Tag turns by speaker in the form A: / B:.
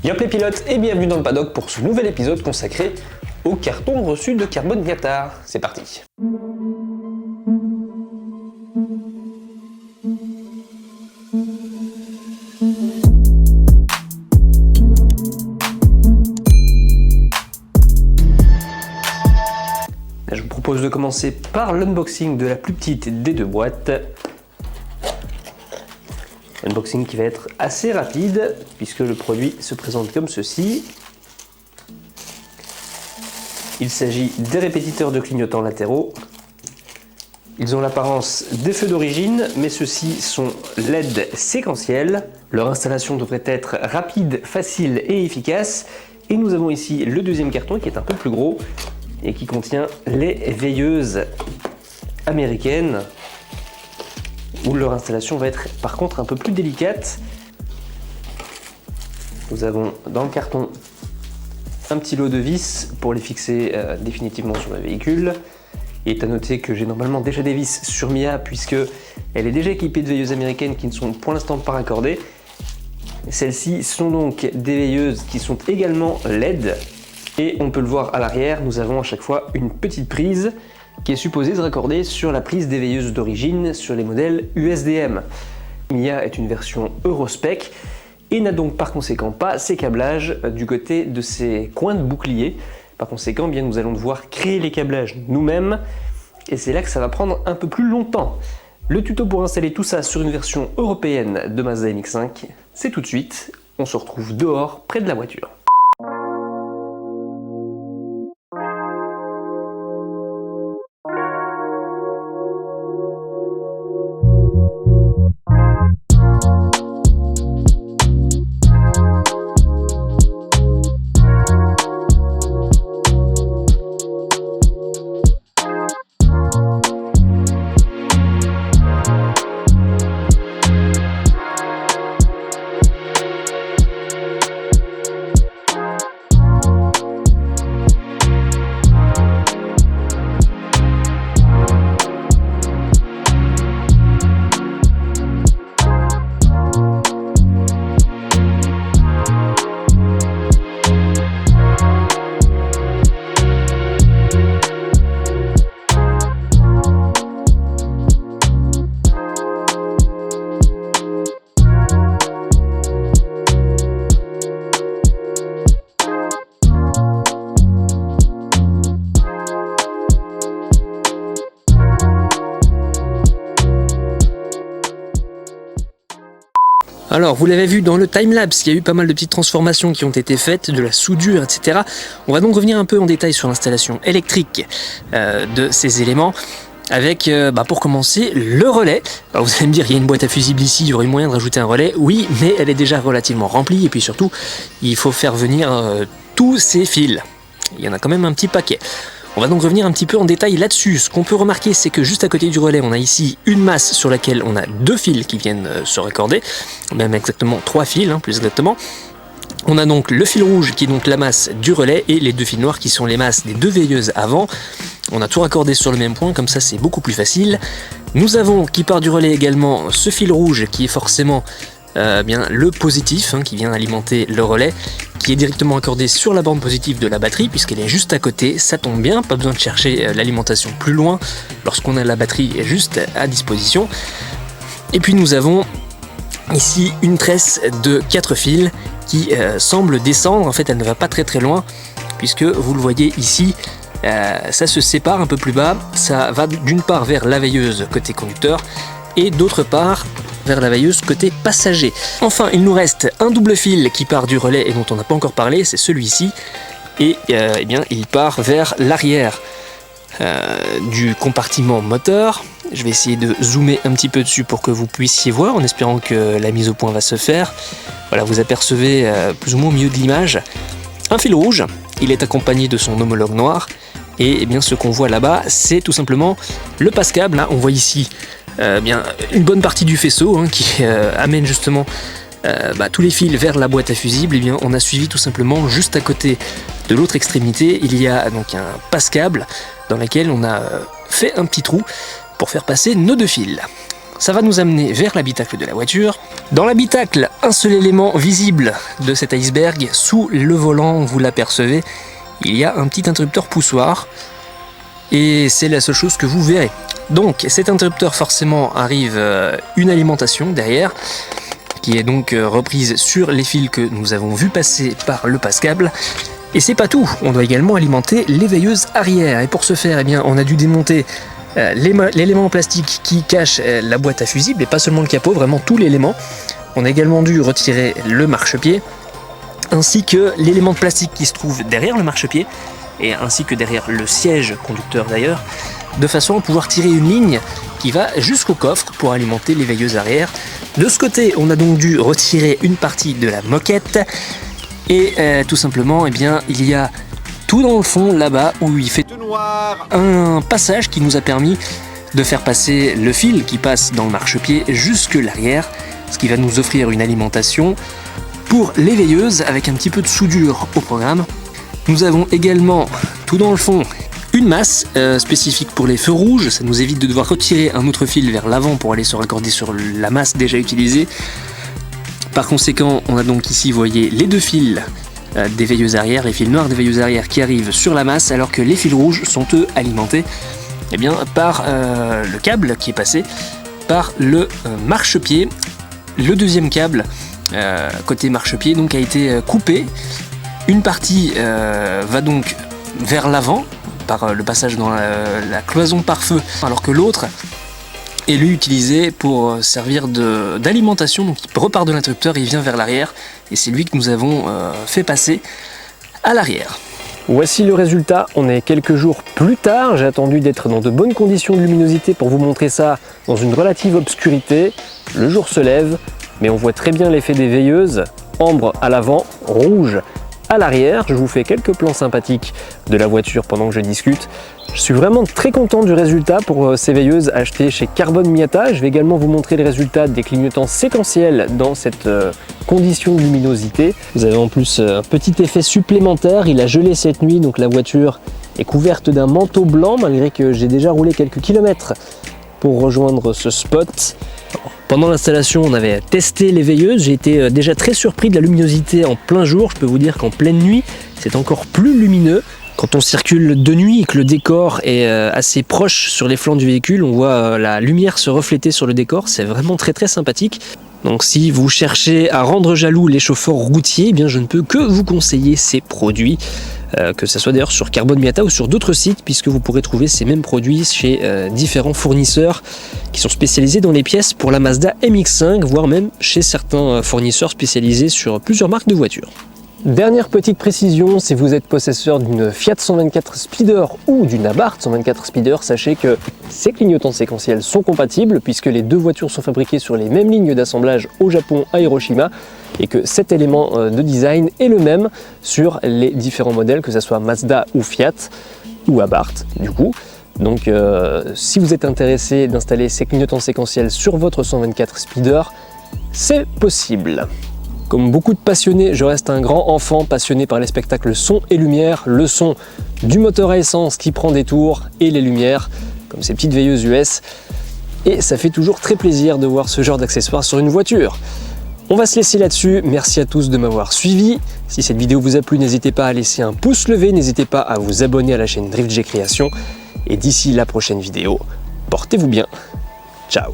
A: Yop les pilotes et bienvenue dans le paddock pour ce nouvel épisode consacré au carton reçu de Carbone Qatar. C'est parti. Je vous propose de commencer par l'unboxing de la plus petite des deux boîtes. Unboxing qui va être assez rapide puisque le produit se présente comme ceci. Il s'agit des répétiteurs de clignotants latéraux. Ils ont l'apparence des feux d'origine, mais ceux-ci sont LED séquentiels. Leur installation devrait être rapide, facile et efficace. Et nous avons ici le deuxième carton qui est un peu plus gros et qui contient les veilleuses américaines, où leur installation va être par contre un peu plus délicate. Nous avons dans le carton un petit lot de vis pour les fixer définitivement sur le véhicule. Il est à noter que j'ai normalement déjà des vis sur Mia puisque elle est déjà équipée de veilleuses américaines qui ne sont pour l'instant pas raccordées. Celles-ci sont donc des veilleuses qui sont également LED et on peut le voir à l'arrière, nous avons à chaque fois une petite prise qui est supposée se raccorder sur la prise des veilleuses d'origine sur les modèles USDM. Mia est une version Eurospec et n'a donc par conséquent pas ces câblages du côté de ses coins de bouclier. Par conséquent, bien, nous allons devoir créer les câblages nous-mêmes et c'est là que ça va prendre un peu plus longtemps. Le tuto pour installer tout ça sur une version européenne de Mazda MX-5, c'est tout de suite. On se retrouve dehors, près de la voiture. Alors, vous l'avez vu dans le timelapse, il y a eu pas mal de petites transformations qui ont été faites, de la soudure, etc. On va donc revenir un peu en détail sur l'installation électrique de ces éléments, avec, pour commencer, le relais. Alors, vous allez me dire, il y a une boîte à fusibles ici, il y aurait moyen de rajouter un relais. Oui, mais elle est déjà relativement remplie, et puis surtout, il faut faire venir tous ces fils. Il y en a quand même un petit paquet. On va donc revenir un petit peu en détail là-dessus. Ce qu'on peut remarquer, c'est que juste à côté du relais, on a ici une masse sur laquelle on a deux fils qui viennent se raccorder, même exactement 3 fils, plus exactement. On a donc le fil rouge qui est donc la masse du relais et les deux fils noirs qui sont les masses des deux veilleuses avant. On a tout raccordé sur le même point, comme ça c'est beaucoup plus facile. Nous avons qui part du relais également ce fil rouge qui est forcément le positif qui vient alimenter le relais, qui est directement accordé sur la borne positive de la batterie puisqu'elle est juste à côté, ça tombe bien, pas besoin de chercher l'alimentation plus loin lorsqu'on a la batterie juste à disposition. Et puis nous avons ici une tresse de 4 fils qui semble descendre, en fait elle ne va pas très très loin puisque vous le voyez ici, ça se sépare un peu plus bas, ça va d'une part vers la veilleuse côté conducteur et d'autre part vers la veilleuse côté passager. Enfin, il nous reste un double fil qui part du relais et dont on n'a pas encore parlé, c'est celui-ci. Et il part vers l'arrière du compartiment moteur. Je vais essayer de zoomer un petit peu dessus pour que vous puissiez voir, en espérant que la mise au point va se faire. Voilà, vous apercevez plus ou moins au milieu de l'image un fil rouge. Il est accompagné de son homologue noir. Et ce qu'on voit là-bas, c'est tout simplement le passe-câble. On voit ici une bonne partie du faisceau qui amène justement tous les fils vers la boîte à fusibles. On a suivi tout simplement juste à côté de l'autre extrémité, il y a donc un passe-câble dans lequel on a fait un petit trou pour faire passer nos deux fils. Ça va nous amener vers l'habitacle de la voiture. Dans l'habitacle, un seul élément visible de cet iceberg, sous le volant, vous l'apercevez, il y a un petit interrupteur poussoir, et c'est la seule chose que vous verrez. Donc cet interrupteur forcément arrive une alimentation derrière, qui est donc reprise sur les fils que nous avons vu passer par le passe-câble. Et c'est pas tout, on doit également alimenter les veilleuses arrière, et pour ce faire, eh bien, on a dû démonter l'élément en plastique qui cache la boîte à fusibles, et pas seulement le capot, vraiment tout l'élément. On a également dû retirer le marchepied, ainsi que l'élément de plastique qui se trouve derrière le marchepied, et ainsi que derrière le siège conducteur d'ailleurs, de façon à pouvoir tirer une ligne qui va jusqu'au coffre pour alimenter les veilleuses arrière. De ce côté, on a donc dû retirer une partie de la moquette, et tout simplement, eh bien, il y a tout dans le fond là-bas où il fait un passage qui nous a permis de faire passer le fil qui passe dans le marchepied jusque l'arrière, ce qui va nous offrir une alimentation pour les veilleuses avec un petit peu de soudure au programme. Nous avons également tout dans le fond une masse spécifique pour les feux rouges, ça nous évite de devoir retirer un autre fil vers l'avant pour aller se raccorder sur la masse déjà utilisée. Par conséquent, on a donc ici, vous voyez, les deux fils des veilleuses arrière, les fils noirs des veilleuses arrière qui arrivent sur la masse, alors que les fils rouges sont eux alimentés eh bien, par le câble qui est passé par le marchepied. Le deuxième câble côté marchepied donc a été coupé. Une partie va donc vers l'avant par le passage dans la cloison pare-feu, alors que l'autre est lui utilisé pour servir d'alimentation, donc il repart de l'interrupteur et il vient vers l'arrière, et c'est lui que nous avons fait passer à l'arrière. Voici le résultat, on est quelques jours plus tard, j'ai attendu d'être dans de bonnes conditions de luminosité pour vous montrer ça dans une relative obscurité. Le jour se lève, mais on voit très bien l'effet des veilleuses, ambre à l'avant, rouge à l'arrière. Je vous fais quelques plans sympathiques de la voiture pendant que je discute. Je suis vraiment très content du résultat pour ces veilleuses achetées chez Carbone Miata. Je vais également vous montrer les résultats des clignotants séquentiels dans cette condition de luminosité. Vous avez en plus un petit effet supplémentaire, il a gelé cette nuit, donc la voiture est couverte d'un manteau blanc malgré que j'ai déjà roulé quelques kilomètres pour rejoindre ce spot. Pendant l'installation, on avait testé les veilleuses, j'ai été déjà très surpris de la luminosité en plein jour. Je peux vous dire qu'en pleine nuit, c'est encore plus lumineux. Quand on circule de nuit et que le décor est assez proche sur les flancs du véhicule, on voit la lumière se refléter sur le décor, c'est vraiment très sympathique. Donc si vous cherchez à rendre jaloux les chauffeurs routiers, eh bien je ne peux que vous conseiller ces produits, que ce soit d'ailleurs sur Carbone Miata ou sur d'autres sites, puisque vous pourrez trouver ces mêmes produits chez différents fournisseurs qui sont spécialisés dans les pièces pour la Mazda MX-5, voire même chez certains fournisseurs spécialisés sur plusieurs marques de voitures. Dernière petite précision, si vous êtes possesseur d'une Fiat 124 Speeder ou d'une Abarth 124 Speeder, sachez que ces clignotants séquentiels sont compatibles puisque les deux voitures sont fabriquées sur les mêmes lignes d'assemblage au Japon, à Hiroshima, et que cet élément de design est le même sur les différents modèles, que ce soit Mazda ou Fiat ou Abarth du coup. Donc si vous êtes intéressé d'installer ces clignotants séquentiels sur votre 124 Speeder, c'est possible. Comme beaucoup de passionnés, je reste un grand enfant passionné par les spectacles son et lumière, le son du moteur à essence qui prend des tours et les lumières, comme ces petites veilleuses US. Et ça fait toujours très plaisir de voir ce genre d'accessoires sur une voiture. On va se laisser là-dessus, merci à tous de m'avoir suivi. Si cette vidéo vous a plu, n'hésitez pas à laisser un pouce levé, n'hésitez pas à vous abonner à la chaîne Drift G Création. Et d'ici la prochaine vidéo, portez-vous bien. Ciao.